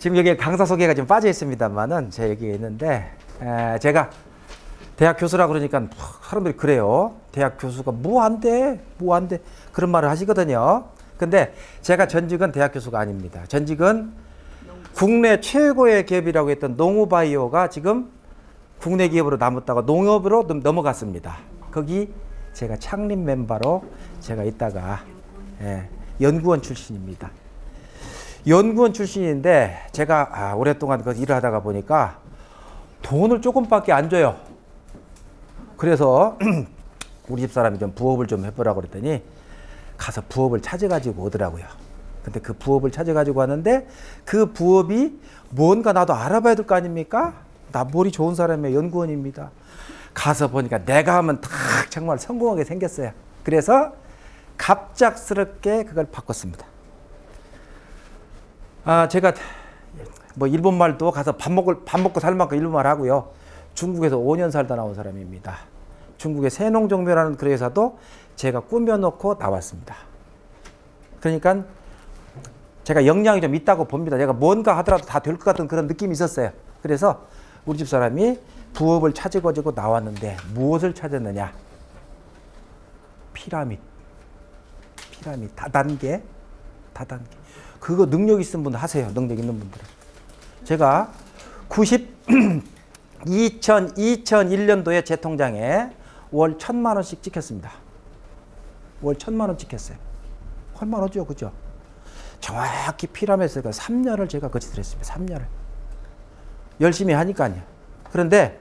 지금 여기 강사 소개가 좀 빠져 있습니다만은 제 여기에 있는데 제가 대학 교수라 그러니까 사람들이 그래요. 대학 교수가 뭐 안 돼? 뭐 안 돼? 그런 말을 하시거든요. 근데 제가 전직은 대학 교수가 아닙니다. 전직은 국내 최고의 기업이라고 했던 농우바이오가 지금 국내 기업으로 남았다가 농업으로 넘어갔습니다. 거기 제가 창립 멤버로 제가 있다가 연구원 출신입니다. 연구원 출신인데 제가 오랫동안 그 일을 하다가 보니까 돈을 조금밖에 안 줘요. 그래서 우리 집사람이 좀 부업을 좀 해보라고 그랬더니 가서 부업을 찾아가지고 오더라고요. 근데 그 부업을 찾아가지고 왔는데 그 부업이 뭔가 나도 알아봐야 될 거 아닙니까? 나 머리 좋은 사람의 연구원입니다. 가서 보니까 내가 하면 딱 정말 성공하게 생겼어요. 그래서 갑작스럽게 그걸 바꿨습니다. 제가 뭐 일본말도 가서 밥 먹고 살 만큼 일본말 하고요. 중국에서 5년 살다 나온 사람입니다. 중국의 새농종묘라는 그 회사도 제가 꾸며놓고 나왔습니다. 그러니까 제가 역량이 좀 있다고 봅니다. 제가 뭔가 하더라도 다 될 것 같은 그런 느낌이 있었어요. 그래서 우리 집사람이 부업을 찾아가지고 나왔는데 무엇을 찾았느냐? 피라미드. 다단계. 그거 능력 있는 분들 하세요. 능력 있는 분들은. 제가 2001년도에 제 통장에 월 1,000만 원씩 찍혔습니다. 월 1,000만 원 찍혔어요. 얼마나 오죠, 그죠? 정확히 피라미드가 3년을 제가 거치를 했습니다. 3년을. 열심히 하니까요. 그런데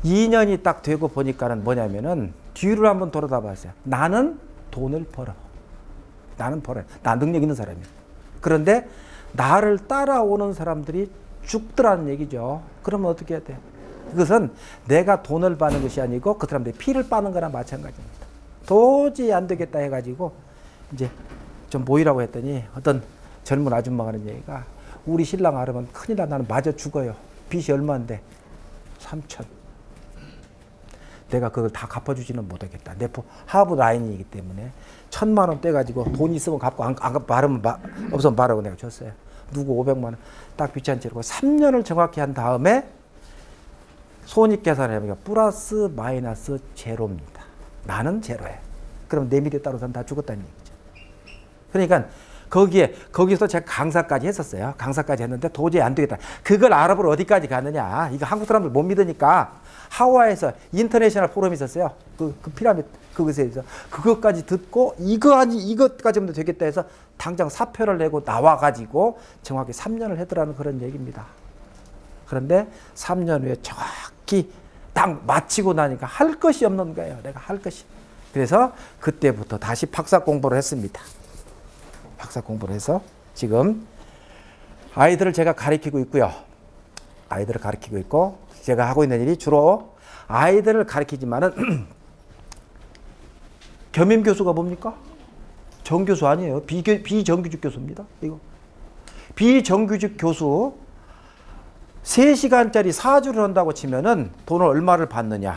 2년이 딱 되고 보니까는 뭐냐면은 뒤를 한번 돌아다 봤어요. 나는 돈을 벌어. 나는 벌어요. 나 능력 있는 사람이에요. 그런데 나를 따라오는 사람들이 죽더라는 얘기죠. 그러면 어떻게 해야 돼? 그것은 내가 돈을 받는 것이 아니고 그 사람들이 피를 빠는 거나 마찬가지입니다. 도저히 안 되겠다 해가지고 이제 좀 모이라고 했더니 어떤 젊은 아줌마가 하는 얘기가 우리 신랑 알으면 큰일 나. 나는 맞아 죽어요. 빚이 얼마인데? 3천. 내가 그걸 다 갚아주지는 못하겠다. 내 하부 라인이기 때문에 1,000만 원 떼가지고 돈 있으면 갚고 안 갚으면 없으면 말하고 내가 줬어요. 누구 500만 원 딱 빚이 채우고 3년을 정확히 한 다음에 손익계산을 해보니까 플러스 마이너스 제로입니다. 나는 제로예요. 그럼 내 밑에 따로 사람 다 죽었다는 얘기죠. 그러니까 거기서 제가 강사까지 했었어요. 강사까지 했는데 도저히 안 되겠다. 그걸 알아보러 어디까지 갔느냐. 이거 한국 사람들 못 믿으니까 하와이에서 인터내셔널 포럼이 있었어요. 그 피라미드 그것에서 그것까지 듣고 이것까지 하면 되겠다 해서 당장 사표를 내고 나와가지고 정확히 3년을 했더라는 그런 얘기입니다. 그런데 3년 후에 정확히 딱 마치고 나니까 할 것이 없는 거예요. 내가 할 것이. 그래서 그때부터 다시 박사 공부를 했습니다. 박사 공부를 해서 지금 아이들을 제가 가르치고 있고요. 아이들을 가르치고 있고 제가 하고 있는 일이 주로 아이들을 가르치지만은 겸임 교수가 뭡니까? 정교수 아니에요. 비정규직 교수입니다. 이거 비정규직 교수 3시간짜리 4주를 한다고 치면은 돈을 얼마를 받느냐?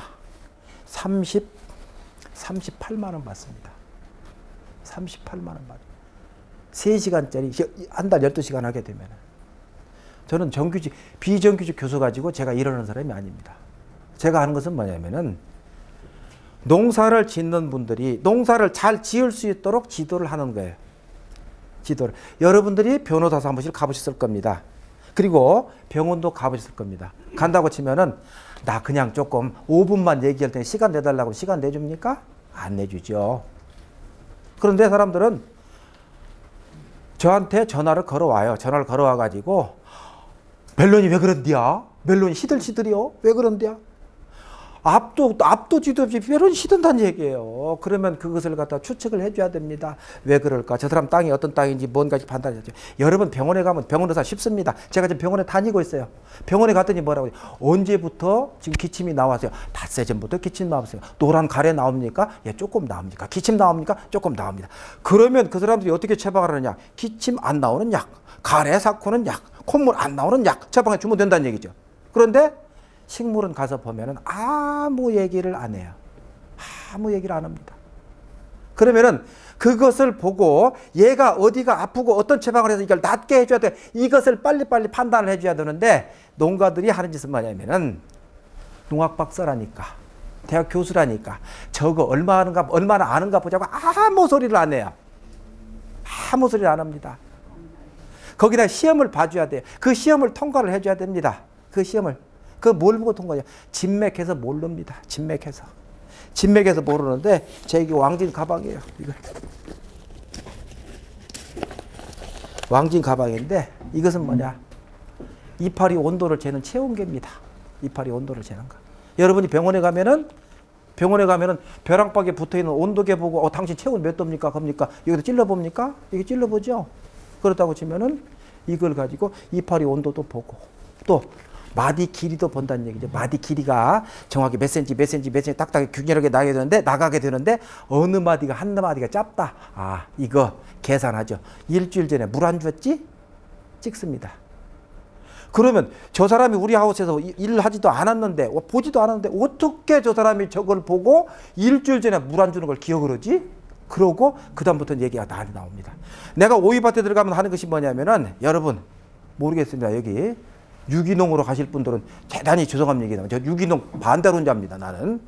38만 원 받습니다. 38만 원 받아요. 3시간짜리 한 달 12시간 하게 되면 저는 비정규직 교수 가지고 제가 일하는 사람이 아닙니다. 제가 하는 것은 뭐냐면은 농사를 짓는 분들이 농사를 잘 지을 수 있도록 지도를 하는 거예요. 지도를. 여러분들이 변호사 사무실 가보셨을 겁니다. 그리고 병원도 가보셨을 겁니다. 간다고 치면은 나 그냥 조금 5분만 얘기할 때 시간 내달라고 시간 내줍니까? 안 내주죠. 그런데 사람들은 저한테 전화를 걸어와요. 전화를 걸어와가지고 멜론이 왜 그런디야? 멜론이 시들시들이요? 왜 그런디야? 앞도 지도 없이 멜론이 시든다는 얘기예요. 그러면 그것을 갖다 추측을 해줘야 됩니다. 왜 그럴까? 저 사람 땅이 어떤 땅인지 뭔가 판단해야죠. 여러분 병원에 가면 병원 의사 쉽습니다. 제가 지금 병원에 다니고 있어요. 병원에 갔더니 뭐라고 해요? 언제부터 지금 기침이 나왔어요? 닷새 전부터 기침 나왔어요. 노란 가래 나옵니까? 예, 조금 나옵니까? 기침 나옵니까? 조금 나옵니다. 그러면 그 사람들이 어떻게 처방을 하느냐? 기침 안 나오는 약, 가래 삭히는 약, 콧물 안 나오는 약 처방해 주면 된다는 얘기죠. 그런데 식물은 가서 보면은 아무 얘기를 안 해요. 아무 얘기를 안 합니다. 그러면은 그것을 보고 얘가 어디가 아프고 어떤 처방을 해서 이걸 낫게 해줘야 돼. 이것을 빨리빨리 판단을 해줘야 되는데 농가들이 하는 짓은 뭐냐면은 농학 박사라니까 대학 교수라니까 저거 얼마나 아는가 보자고 아무 소리를 안 해요. 아무 소리를 안 합니다. 거기다 시험을 봐줘야 돼요. 그 시험을 통과를 해줘야 됩니다. 그 시험을. 그 뭘 보고 통과해요? 진맥해서 모릅니다. 진맥해서 모르는데 제 이게 왕진 가방이에요. 이거. 왕진 가방인데 이것은 뭐냐? 이파리 온도를 재는 체온계입니다. 이파리 온도를 재는 거. 여러분이 병원에 가면은 벼랑박에 붙어있는 온도계 보고 당신 체온 몇 도입니까? 겁니까? 여기다 찔러봅니까? 이게 찔러보죠. 그렇다고 치면은 이걸 가지고 이파리 온도도 보고 또 마디 길이도 본다는 얘기죠. 마디 길이가 정확히 몇 센치 딱딱하게 균열하게 나가게 되는데 어느 마디가 한 마디가 짧다. 아, 이거 계산하죠. 일주일 전에 물 안 줬지? 찍습니다. 그러면 저 사람이 우리 하우스에서 일을 하지도 않았는데 보지도 않았는데 어떻게 저 사람이 저걸 보고 일주일 전에 물 안 주는 걸 기억을 하지? 그러고 그다음부터는 얘기가 나옵니다. 내가 오이밭에 들어가면 하는 것이 뭐냐면은 여러분 모르겠습니다. 여기 유기농으로 가실 분들은 대단히 죄송한 얘기다. 저 유기농 반대론자입니다. 나는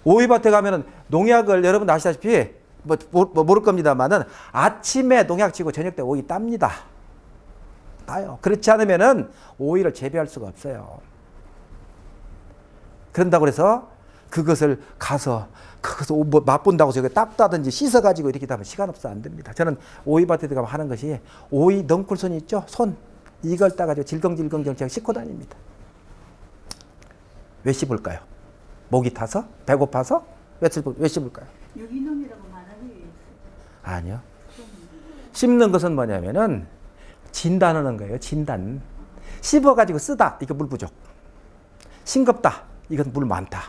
오이밭에 가면은 농약을 여러분 아시다시피 모를 겁니다만은 아침에 농약 치고 저녁 때 오이 땁니다. 따요. 그렇지 않으면은 오이를 재배할 수가 없어요. 그런다고 해서 그것을 가서 뭐 맛본다고 저기 닦다든지 씻어가지고 이렇게 하면 시간 없어 안 됩니다. 저는 오이밭에 들어가면 하는 것이 오이 넝쿨손 있죠? 손. 이걸 따가지고 질겅질겅 제가 씻고 다닙니다. 왜 씹을까요? 목이 타서? 배고파서? 왜 씹을까요? 유기농이라고 말하기 위해서. 아니요. 씹는 것은 뭐냐면은 진단하는 거예요. 진단. 씹어가지고 쓰다. 이거 물 부족. 싱겁다. 이건 물 많다.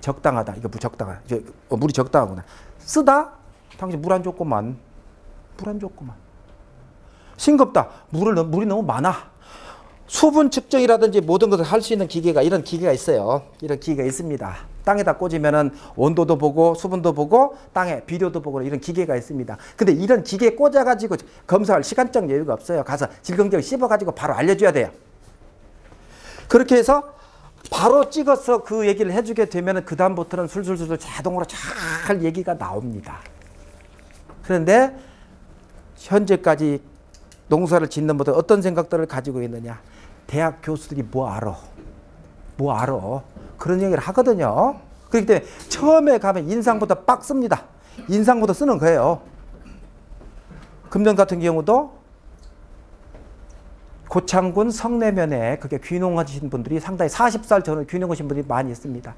적당하다. 이거 적당하다. 물이 적당하구나. 쓰다. 당신 물 안 줬구만. 싱겁다. 물이 너무 많아. 수분 측정이라든지 모든 것을 할 수 있는 기계가 이런 기계가 있어요. 이런 기계가 있습니다. 땅에다 꽂으면은 온도도 보고 수분도 보고 땅에 비료도 보고 이런 기계가 있습니다. 근데 이런 기계에 꽂아가지고 검사할 시간적 여유가 없어요. 가서 질겅질겅 씹어가지고 바로 알려줘야 돼요. 그렇게 해서 바로 찍어서 그 얘기를 해주게 되면은 그 다음부터는 술술술 자동으로 잘 얘기가 나옵니다. 그런데 현재까지 농사를 짓는 분들 어떤 생각들을 가지고 있느냐? 대학 교수들이 뭐 알아? 그런 얘기를 하거든요. 그렇기 때문에 처음에 가면 인상부터 빡 씁니다. 인상부터 쓰는 거예요. 금년 같은 경우도 고창군 성내면에 그게 귀농하신 분들이 상당히 40살 전후 귀농하신 분들이 많이 있습니다.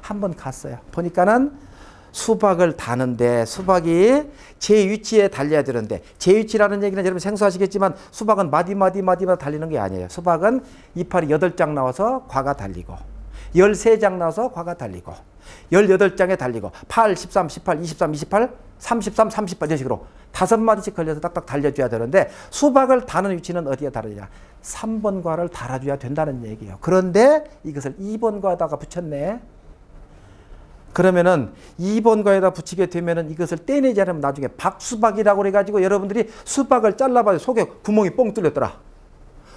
한번 갔어요. 보니까는 수박을 다는데 수박이 제 위치에 달려야 되는데 제 위치라는 얘기는 여러분 생소하시겠지만 수박은 마디마다 달리는 게 아니에요. 수박은 이파리 8장 나와서 과가 달리고 13장 나와서 과가 달리고 18장에 달리고 8, 13, 18, 23, 28, 33, 38 이런 식으로 5마디씩 걸려서 딱딱 달려줘야 되는데 수박을 다는 위치는 어디에 달느냐? 3번 과를 달아줘야 된다는 얘기예요. 그런데 이것을 2번 과에다가 붙였네. 그러면은 2번 과에다 붙이게 되면은 이것을 떼내지 않으면 나중에 박수박이라고 그래가지고 여러분들이 수박을 잘라봐도 속에 구멍이 뻥 뚫렸더라.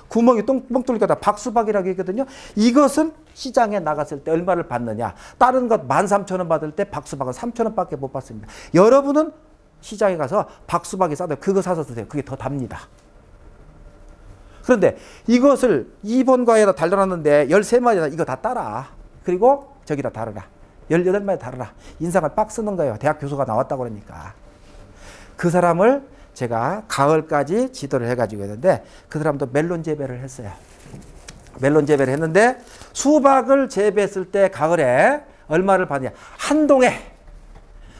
구멍이 뻥 뚫리니까 박수박이라고 했거든요. 이것은 시장에 나갔을 때 얼마를 받느냐. 다른 것 13,000원 받을 때 박수박은 3,000원밖에 못 받습니다. 여러분은 시장에 가서 박수박이 싸도 그거 사서 드세요. 그게 더 답니다. 그런데 이것을 2번 과에다 달려놨는데 13마리다 이거 다 따라. 그리고 저기다 달아라. 18마리 달아라. 인상을 빡 쓰는 거예요. 대학 교수가 나왔다고 그러니까. 그 사람을 제가 가을까지 지도를 해가지고 했는데 그 사람도 멜론 재배를 했어요. 멜론 재배를 했는데 수박을 재배했을 때 가을에 얼마를 받냐. 한 동에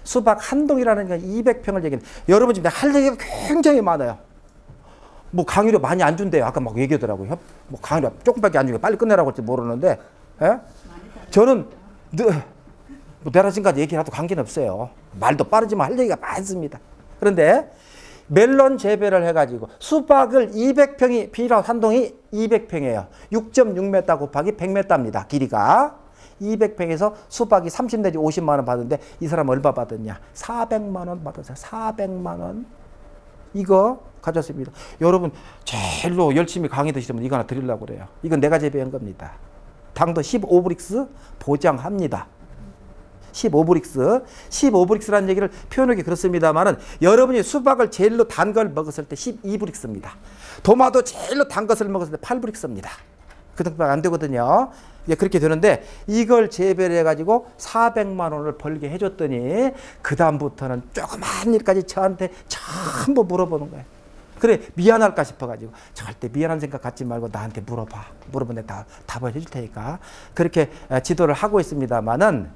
수박 한 동이라는 게 200평을 얘기해요. 여러분 지금 할 얘기가 굉장히 많아요. 뭐 강의료 많이 안 준대요. 아까 막 얘기하더라고요. 뭐 강의료 조금밖에 안 주고 빨리 끝내라고 할지 모르는데 예? 저는 뭐 내가 지금까지 얘기를 해도 관계는 없어요. 말도 빠르지만 할 얘기가 많습니다. 그런데 멜론 재배를 해가지고 수박을 200평이 비닐하우스 한 동이 200평이에요. 6.6m 곱하기 100m입니다. 길이가. 200평에서 수박이 30 내지 50만 원 받았는데 이 사람 얼마 받았냐? 400만 원 받았어요. 400만 원. 이거 가졌습니다. 여러분 제일로 열심히 강의 드시면 이거 하나 드리려고 그래요. 이건 내가 재배한 겁니다. 당도 15브릭스 보장합니다. 15브릭스. 15브릭스라는 얘기를 표현하기 그렇습니다만은 여러분이 수박을 제일로 단 걸 먹었을 때 12브릭스입니다. 도마도 제일로 단 것을 먹었을 때 8브릭스입니다. 그 정도밖에 안 되거든요. 예, 그렇게 되는데 이걸 재배를 해가지고 400만 원을 벌게 해줬더니 그 다음부터는 조그만 일까지 저한테 전부 물어보는 거예요. 그래 미안할까 싶어가지고 절대 미안한 생각 갖지 말고 나한테 물어봐. 물어보면 내가 답을 해줄 테니까 그렇게 지도를 하고 있습니다만은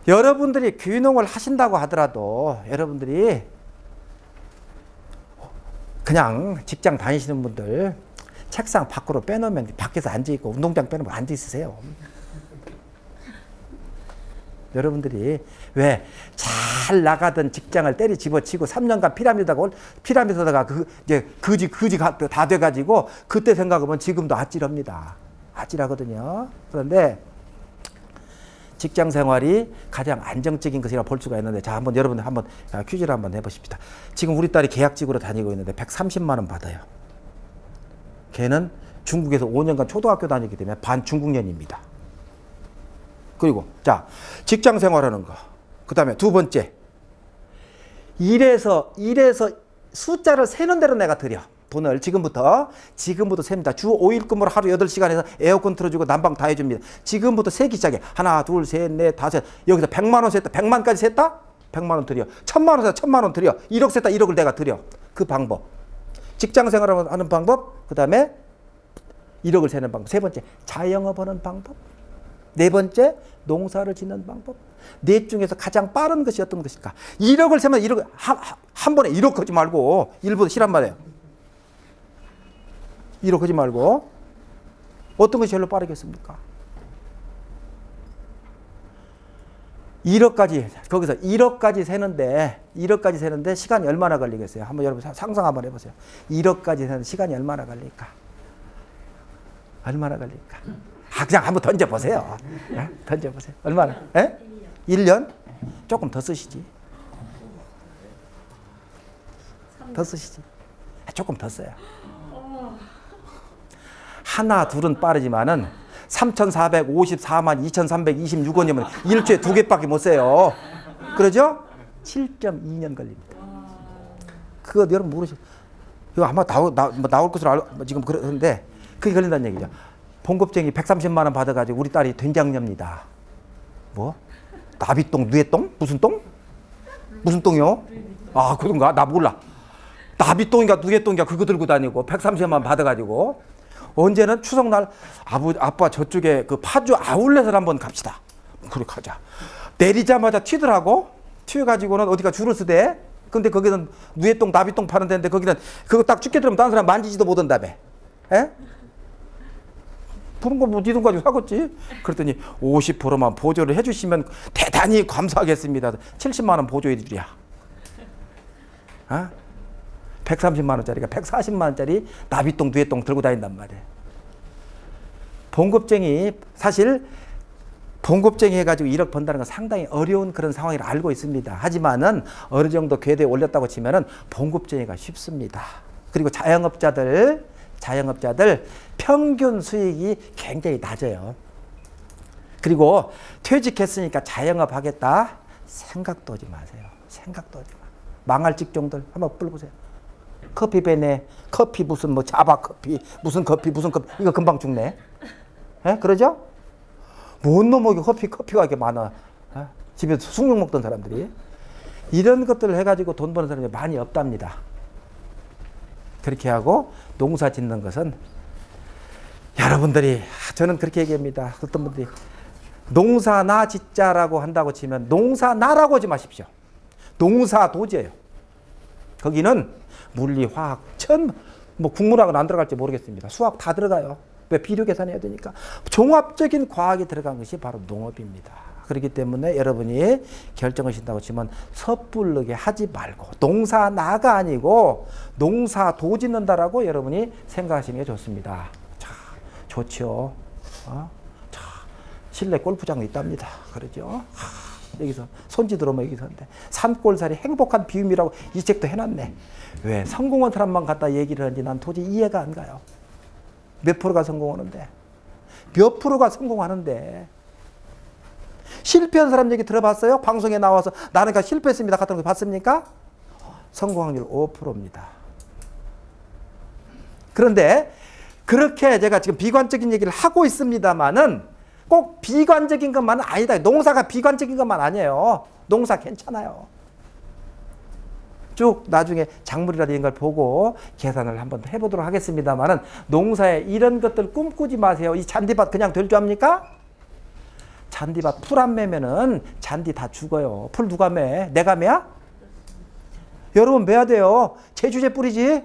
여러분들이 귀농을 하신다고 하더라도 여러분들이 그냥 직장 다니시는 분들 책상 밖으로 빼놓으면 밖에서 앉아있고 운동장 빼놓으면 앉아있으세요. 여러분들이 왜 잘 나가던 직장을 때리 집어치고 3년간 피라미드다가 이제 거지 다 돼가지고 그때 생각하면 지금도 아찔합니다. 아찔하거든요. 그런데 직장 생활이 가장 안정적인 것이라 볼 수가 있는데 자 한번 여러분들 한번 퀴즈를 한번 해보십시다. 지금 우리 딸이 계약직으로 다니고 있는데 130만 원 받아요. 걔는 중국에서 5년간 초등학교 다니기 때문에 반중국년입니다. 그리고 자 직장 생활하는 거. 그 다음에 두 번째 일에서 숫자를 세는 대로 내가 드려. 돈을 지금부터 셉니다. 주 5일 근무로 하루 8시간에서 에어컨 틀어주고 난방 다 해줍니다. 지금부터 세기 시작해. 하나, 둘, 셋, 넷, 다섯. 여기서 100만 원 셌다. 100만까지 셌다? 100만 원 드려. 1000만 원 셌다. 1000만 원 드려. 1억 셌다. 1억을 내가 드려. 그 방법. 직장 생활을 하는 방법. 그 다음에 1억을 세는 방법. 세 번째, 자영업하는 방법. 네 번째, 농사를 짓는 방법. 넷 중에서 가장 빠른 것이 어떤 것일까? 1억을 세면 1억, 한 번에 1억 하지 말고, 일보다 실한 말이에요. 1억 하지 말고, 어떤 것이 제일로 빠르겠습니까? 1억까지, 거기서 1억까지 세는데 시간이 얼마나 걸리겠어요? 한번 여러분 상상 한번 해보세요. 1억까지 세는 시간이 얼마나 걸릴까? 얼마나 걸릴까? 그냥 한번 던져보세요. 네? 던져보세요. 얼마나? 에? 1년? 조금 더 쓰시지. 더 쓰시지. 조금 더 써요. 하나, 둘은 빠르지만은 3,454만 2,326원이면 일주일에 2개밖에 못 써요. 그러죠? 7.2년 걸립니다. 그거 여러분 모르시죠? 이거 아마 나올 것으로 지금 그러는데 그게 걸린다는 얘기죠. 봉급쟁이 130만 원 받아가지고 우리 딸이 된장녀입니다. 뭐? 나비똥, 누에똥? 무슨 똥? 무슨 똥이요? 아, 그런가? 나 몰라. 나비똥인가 누에똥인가 그거 들고 다니고 130만 원 받아가지고 언제는 추석날 아빠 저쪽에 그 파주 아울렛을 한번 갑시다. 그래 가자. 내리자마자 튀더라고. 튀어가지고는 어디가 줄을 서대. 근데 거기는 누에똥, 나비똥 파는 데인데 거기는 그거 딱 죽게 들으면 다른 사람 만지지도 못한다며. 에? 그런 거 뭐 니돈 가지고 사겠지. 그랬더니 50%만 보조를 해주시면 대단히 감사하겠습니다. 70만 원 보조해 주랴. 어? 130만 원짜리가 140만 원짜리 나비똥, 누에똥 들고 다닌단 말이에요. 봉급쟁이 사실 봉급쟁이 해가지고 1억 번다는 건 상당히 어려운 그런 상황을 알고 있습니다. 하지만은 어느 정도 궤도에 올렸다고 치면은 봉급쟁이가 쉽습니다. 그리고 자영업자들 평균 수익이 굉장히 낮아요. 그리고 퇴직했으니까 자영업 하겠다 생각도 하지 마세요. 생각도 하지 마. 망할 직종들 한번 불러보세요. 커피배네 커피 무슨 뭐 자바 커피 무슨 커피 이거 금방 죽네. 에? 그러죠? 뭔 놈에게 커피가 이렇게 많아. 에? 집에서 숭늉 먹던 사람들이 이런 것들을 해가지고 돈 버는 사람이 많이 없답니다. 그렇게 하고 농사 짓는 것은 여러분들이 저는 그렇게 얘기합니다. 어떤 분들이 농사나 짓자라고 한다고 치면 농사나라고 하지 마십시오. 농사도지예요. 거기는 물리, 화학, 뭐 국문학은 안 들어갈지 모르겠습니다. 수학 다 들어가요. 왜 비료 계산해야 되니까. 종합적인 과학이 들어간 것이 바로 농업입니다. 그렇기 때문에 여러분이 결정하신다고 치면 섣부르게 하지 말고 농사나가 아니고 농사도 짓는다라고 여러분이 생각하시는 게 좋습니다. 자, 좋죠. 자, 실내 골프장이 있답니다. 그러죠. 여기서 손짓 들어오면 여기서 하는데 산골살이 행복한 비움이라고 이 책도 해놨네. 왜 성공한 사람만 갖다 얘기를 하는지 난 도저히 이해가 안 가요. 몇 프로가 성공하는데, 몇 프로가 성공하는데. 실패한 사람 얘기 들어봤어요? 방송에 나와서 나는 실패했습니다 같은 거 봤습니까? 성공 확률 5%입니다. 그런데 그렇게 제가 지금 비관적인 얘기를 하고 있습니다만은 꼭 비관적인 것만은 아니다. 농사가 비관적인 것만 아니에요. 농사 괜찮아요. 쭉 나중에 작물이라든가 이런 걸 보고 계산을 한번 해보도록 하겠습니다만은 농사에 이런 것들 꿈꾸지 마세요. 이 잔디밭 그냥 될 줄 압니까? 잔디밭 풀 안 매면은 잔디 다 죽어요. 풀 누가 매? 내가 매야? 여러분 매야 돼요. 제주제 뿌리지?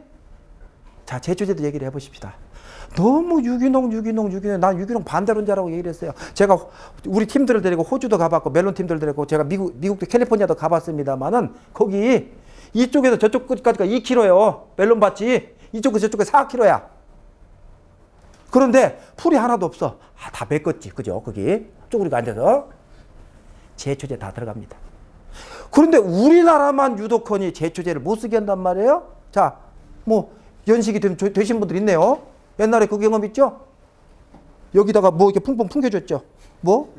자, 제주제도 얘기를 해보십시다. 너무 유기농 난 유기농 반대론자라고 얘기를 했어요. 제가 우리 팀들을 데리고 호주도 가봤고 멜론 팀들 데리고 제가 미국도 캘리포니아도 가봤습니다만은 거기 이쪽에서 저쪽 끝까지가 2km예요. 멜론밭이 이쪽에서 저쪽에 4km야. 그런데 풀이 하나도 없어. 다 메꿨지. 그죠? 거기 쪼그리고 앉아서 제초제 다 들어갑니다. 그런데 우리나라만 유독하니 제초제를 못 쓰게 한단 말이에요. 자, 뭐 연식이 되신 분들 있네요. 옛날에 그 경험 있죠? 여기다가 뭐 이렇게 풍풍 풍겨줬죠. 뭐?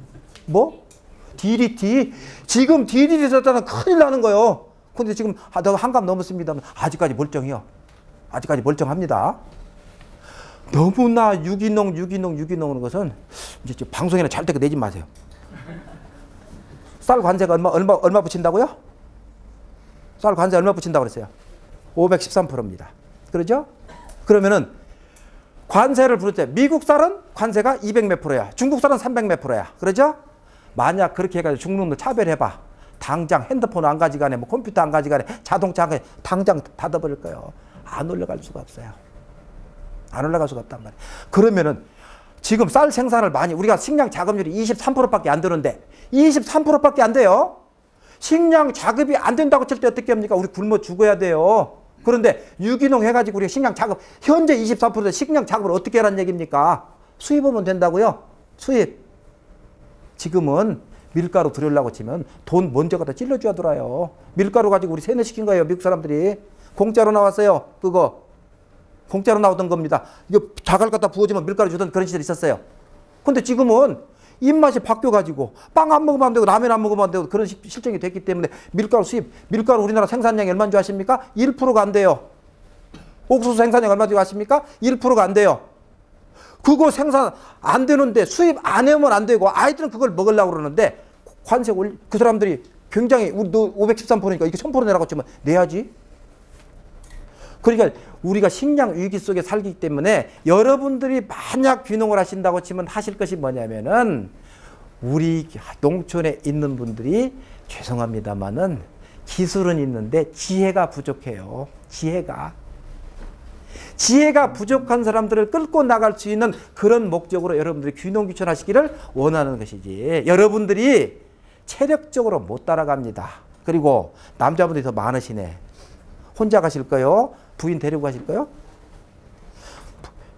DDT. 지금 DDT 썼다는 큰일 나는 거예요. 근데 지금 한갑 넘었습니다만 아직까지 멀쩡해요. 아직까지 멀쩡합니다. 너무나 유기농 것은 이제 방송에는 절대 내지 마세요. 쌀 관세가 얼마 붙인다고요? 쌀 관세 얼마 붙인다고 그랬어요? 513%입니다. 그러죠? 그러면은 관세를 부를 때 미국 쌀은 관세가 200 몇 프로야. 중국 쌀은 300 몇 프로야. 그러죠? 만약 그렇게 해가지고 중국도 차별해봐. 당장 핸드폰 안 가져가네, 뭐 컴퓨터 안 가져가네, 자동차 안 가져가네, 당장 닫아버릴 거예요. 안 올라갈 수가 없어요. 안 올라갈 수가 없단 말이에요. 그러면은 지금 쌀 생산을 많이, 우리가 식량 자급률이 23%밖에 안 되는데 23%밖에 안 돼요. 식량 자급이 안 된다고 칠 때 어떻게 합니까? 우리 굶어 죽어야 돼요. 그런데 유기농 해가지고 우리가 식량 자급, 현재 24%의 식량 자급을 어떻게 하라는 얘기입니까? 수입하면 된다고요? 수입. 지금은 밀가루 들여려고 치면 돈 먼저 갖다 찔러줘야 돌아요. 밀가루 가지고 우리 세뇌시킨 거예요. 미국 사람들이. 공짜로 나왔어요. 그거. 공짜로 나오던 겁니다. 이거 자갈 갖다 부어주면 밀가루 주던 그런 시절이 있었어요. 근데 지금은 입맛이 바뀌어가지고 빵 안 먹으면 안 되고 라면 안 먹으면 안 되고 그런 실정이 됐기 때문에 밀가루 수입, 밀가루 우리나라 생산량이 얼마인 줄 아십니까? 1%가 안 돼요. 옥수수 생산량 얼마인 줄 아십니까? 1%가 안 돼요. 그거 생산 안 되는데 수입 안 해오면 안 되고 아이들은 그걸 먹으려고 그러는데 관세 그 사람들이 굉장히 우리도 513%니까 이게 1000% 내라고 치면 내야지. 그러니까 우리가 식량 위기 속에 살기 때문에 여러분들이 만약 귀농을 하신다고 치면 하실 것이 뭐냐면은 우리 농촌에 있는 분들이 죄송합니다만은 기술은 있는데 지혜가 부족해요. 지혜가 부족한 사람들을 끌고 나갈 수 있는 그런 목적으로 여러분들이 귀농 귀촌하시기를 원하는 것이지. 여러분들이 체력적으로 못 따라갑니다. 그리고 남자분들이 더 많으시네. 혼자 가실 거요? 부인 데리고 가실 거요?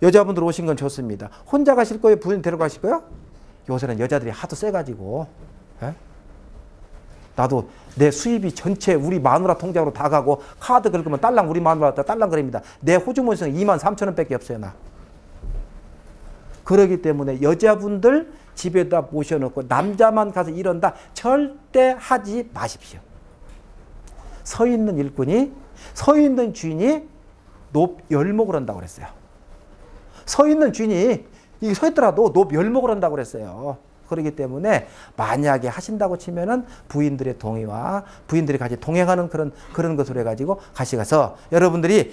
여자분들 오신 건 좋습니다. 혼자 가실 거예요? 부인 데리고 가실 거요? 요새는 여자들이 하도 세가지고 나도 내 수입이 전체 우리 마누라 통장으로 다 가고 카드 긁으면 딸랑 우리 마누라 딸랑 그럽니다. 내 호주머니에서는 23,000원 밖에 없어요. 나. 그러기 때문에 여자분들 집에다 모셔놓고 남자만 가서 이런다 절대 하지 마십시오. 서 있는 일꾼이, 서 있는 주인이 엽열목을 한다고 그랬어요. 서 있는 주인이 이게 서 있더라도 엽열목을 한다고 그랬어요. 그렇기 때문에 만약에 하신다고 치면은 부인들의 동의와 부인들이 같이 동행하는 그런 것으로 해가지고 가서 여러분들이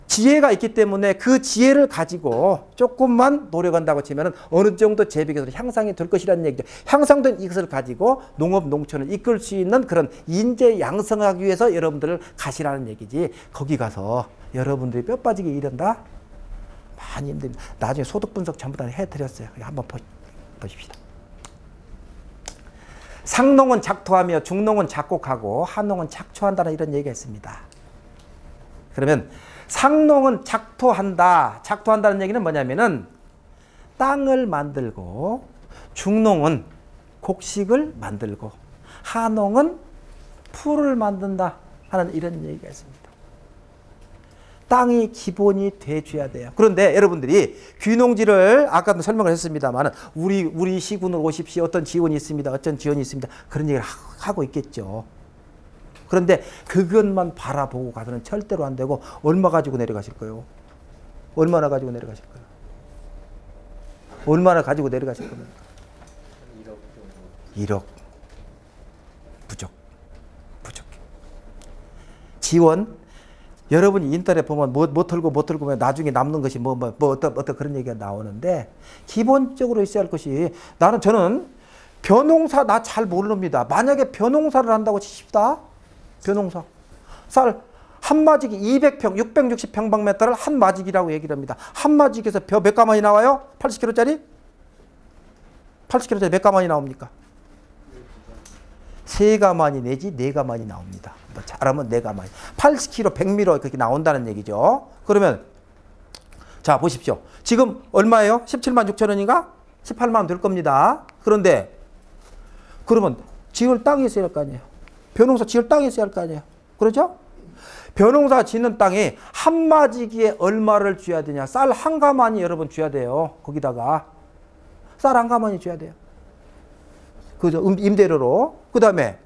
지혜가 있기 때문에 그 지혜를 가지고 조금만 노력한다고 치면은 어느 정도 재배계에서 향상이 될 것이라는 얘기죠. 향상된 이것을 가지고 농업, 농촌을 이끌 수 있는 그런 인재 양성하기 위해서 여러분들을 가시라는 얘기지. 거기 가서 여러분들이 뼈 빠지게 일한다? 많이 힘듭니다. 나중에 소득 분석 전부 다 해드렸어요. 한번 보십시다. 상농은 작토하며 중농은 작곡하고 하농은 작초한다는 이런 얘기가 있습니다. 그러면 상농은 작토한다. 작토한다는 얘기는 뭐냐면은 땅을 만들고 중농은 곡식을 만들고 하농은 풀을 만든다 하는 이런 얘기가 있습니다. 땅이 기본이 돼줘야 돼요. 그런데 여러분들이 귀농지를 아까도 설명을 했습니다만 우리 시군으로 오십시오. 어떤 지원이 있습니다. 어떤 지원이 있습니다. 그런 얘기를 하고 있겠죠. 그런데 그것만 바라보고 가서는 절대로 안 되고 얼마 가지고 내려가실 거예요? 얼마나 가지고 내려가실 거예요? 얼마나 가지고 내려가실 겁니까? 1억. 부족해. 지원 여러분이 인터넷 보면 뭐 털고 보면 나중에 남는 것이 어떤 그런 얘기가 나오는데 기본적으로 있어야 할 것이 저는 벼농사 나 잘 모릅니다. 만약에 벼농사를 한다고 치십시다. 벼농사. 쌀 한 마지기 200평, 660평방미터를 한 마지기라고 얘기를 합니다. 한 마지기에서 벼 몇 가마니 나와요? 80kg짜리? 80kg짜리 몇 가마니 나옵니까? 3가마니 내지 4가마니 나옵니다. 뭐 잘하면 4가마니. 80kg, 100mm 그렇게 나온다는 얘기죠. 그러면 자 보십시오. 지금 얼마예요? 17만 6천 원인가? 18만 원 될 겁니다. 그런데 그러면 지을 땅이 있어야 할 거 아니에요. 벼농사 지을 땅이 있어야 할 거 아니에요. 그렇죠? 벼농사 짓는 땅에 한 마지기에 얼마를 줘야 되냐. 쌀 한 가마니 여러분 줘야 돼요. 거기다가 쌀 한 가마니 줘야 돼요. 그죠? 임대료로. 그 다음에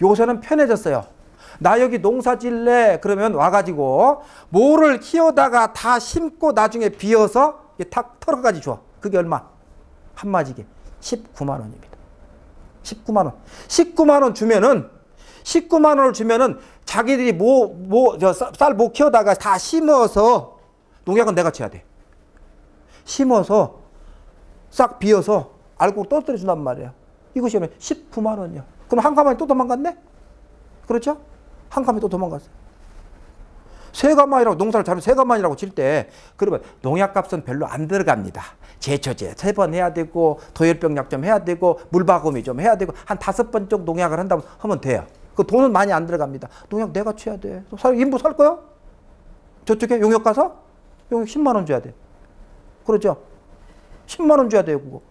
요새는 편해졌어요. 나 여기 농사 질래 그러면 와가지고 모를 키우다가 다 심고 나중에 비어서 탁 털어가지 줘. 그게 얼마? 한 마지기 19만 원입니다. 19만 원. 19만 원 주면은 19만 원을 주면은 자기들이 쌀 못 키우다가 다 심어서 농약은 내가 쳐야 돼. 심어서 싹 비어서 알곡 떨어뜨려 준단 말이에요. 이것이 19만 원이요. 그럼 한 가마니 또 도망갔네? 그렇죠? 한 가마니 또 도망갔어요. 3가마니라고 농사를 잘하면 3가마니라고 칠 때 그러면 농약값은 별로 안 들어갑니다. 제초제 3번 해야 되고 도열병약 좀 해야 되고 물바구미 좀 해야 되고 한 5번 정도 농약을 한다면 하면 돼요. 그 돈은 많이 안 들어갑니다. 농약 내가 쳐야 돼. 인부 살 거요? 저쪽에 용역 가서? 용역 10만 원 줘야 돼. 그렇죠? 10만 원 줘야 돼요, 그거.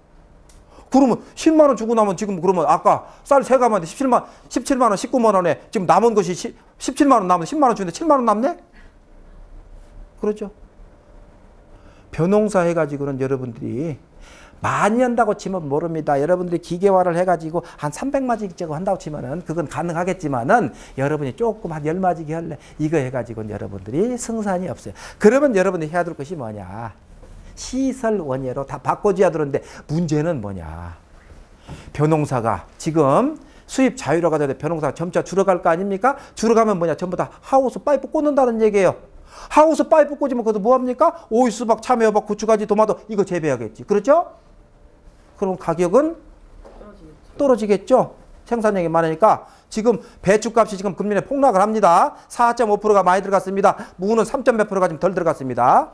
그러면 10만 원 주고 나면 지금 그러면 아까 쌀 3가마인데 17만 원, 19만 원에 지금 남은 것이 17만 원 남은 10만 원 주는데 7만 원 남네? 그렇죠? 벼농사 해가지고는 여러분들이 많이 한다고 치면 모릅니다. 여러분들이 기계화를 해가지고 한 300마지기 정도 한다고 치면은 그건 가능하겠지만은 여러분이 조금 한 10마지기 할래? 이거 해가지고는 여러분들이 생산이 없어요. 그러면 여러분이 해야 될 것이 뭐냐? 시설 원예로 다 바꿔줘야 되는데 문제는 뭐냐? 벼농사가 지금 수입 자유화가 되는데 벼농사가 점차 줄어갈 거 아닙니까? 줄어가면 뭐냐? 전부 다 하우스 파이프 꽂는다는 얘기예요. 하우스 파이프 꽂으면 그것도 뭐합니까? 오이, 수박, 참외, 호박, 고추가지, 토마토 이거 재배하겠지. 그렇죠? 그럼 가격은 떨어지겠죠. 생산량이 많으니까 지금 배추값이 지금 금년에 폭락을 합니다. 4.5%가 많이 들어갔습니다. 무는 3.몇%가 좀 덜 들어갔습니다.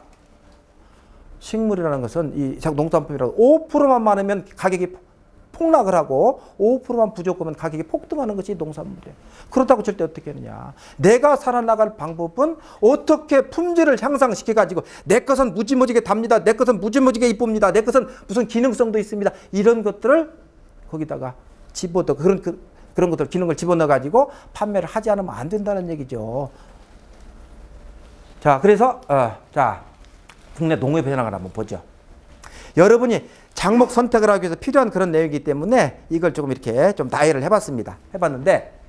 식물이라는 것은 이 농산품이라도 5%만 많으면 가격이 폭락을 하고 5%만 부족하면 가격이 폭등하는 것이 농산물이에요. 그렇다고 칠 때 어떻게 하느냐. 내가 살아나갈 방법은 어떻게 품질을 향상시켜가지고 내 것은 무지무지게 답니다. 내 것은 무지무지게 이쁩니다. 내 것은 무슨 기능성도 있습니다. 이런 것들을 거기다가 집어넣어 그런 것들 기능을 집어넣어가지고 판매를 하지 않으면 안 된다는 얘기죠. 자, 그래서 자 국내 농업 현황을 한번 보죠. 여러분이 작목 선택을 하기 위해서 필요한 그런 내용이기 때문에 이걸 조금 이렇게 좀 나열을 해봤습니다. 해봤는데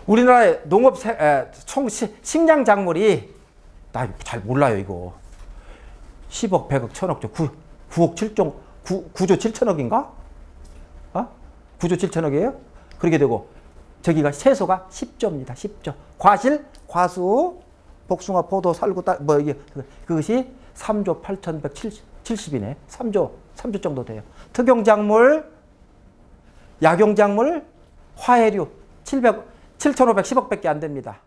우리나라의 농업 총 식량 작물이 나 잘 몰라요 이거 10억, 100억, 1000억, 9억 7조 9조 7천억인가? 9조 7천억이에요? 그렇게 되고 저기가 채소가 10조입니다. 10조. 과실, 과수, 복숭아, 포도, 살구, 뭐 이게 그것이 3조 8,170이네. 3조 정도 돼요. 특용작물, 약용작물, 화해류 7,510억밖에 안 됩니다.